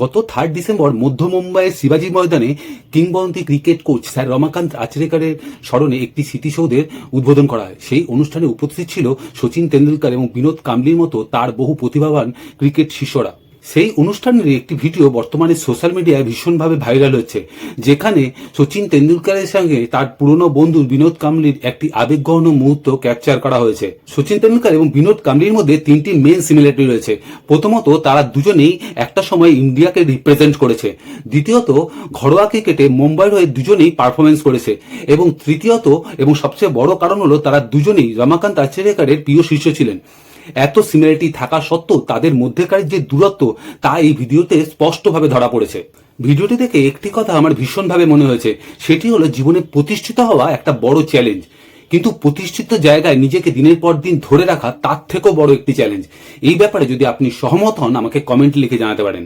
গত 3 ডিসেম্বর মধ্য মুম্বাইয়ের শিবাজি ময়দানে কিংবদন্তি ক্রিকেট কোচ স্যার রমাকান্ত আচরেকরের স্মরণে একটি স্মৃতিসৌধের উদ্বোধন করা হয়। সেই অনুষ্ঠানে উপস্থিত ছিল সচিন তেন্ডুলকর এবং বিনোদ কাম্বলির মতো তার বহু প্রতিভাবান ক্রিকেট শিষ্যরা। সেই অনুষ্ঠানের একটি ভিডিও বর্তমানে সোশ্যাল মিডিয়ায় ভীষণভাবে ভাইরাল হচ্ছে, যেখানে সচিন তেন্ডুলকরের সঙ্গে তার পুরনো বন্ধু বিনোদ কাম্বলির একটি আবেগঘন মুহূর্ত ক্যাপচার করা হয়েছে। সচিন তেন্ডুলকর এবং বিনোদ কাম্বলির মধ্যে 3টি মেন সিমিলারিটি রয়েছে। প্রথমত, তারা দুজনেই একটা সময় ইন্ডিয়াকে রিপ্রেজেন্ট করেছে। দ্বিতীয়ত, ঘরোয়া ক্রিকেটে মুম্বাইয়ের হয়ে দুজনেই পারফরমেন্স করেছে। এবং তৃতীয়ত এবং সবচেয়ে বড় কারণ হলো তারা দুজনেই রমাকান্ত আচরেকরের প্রিয় শিষ্য ছিলেন। এত সিমিলারিটি থাকা সত্ত্বেও তাদের মধ্যেকার যে দূরত্ব তা এই ভিডিওতে স্পষ্টভাবে ধরা পড়েছে। ভিডিওটি দেখে একটি কথা আমার ভীষণভাবে মনে হয়েছে, সেটি হলো জীবনে প্রতিষ্ঠিত হওয়া একটা বড় চ্যালেঞ্জ, কিন্তু প্রতিষ্ঠিত জায়গায় নিজেকে দিনের পর দিন ধরে রাখা তার থেকেও বড় একটি চ্যালেঞ্জ। এই ব্যাপারে যদি আপনি সহমত হন আমাকে কমেন্ট লিখে জানাতে পারেন।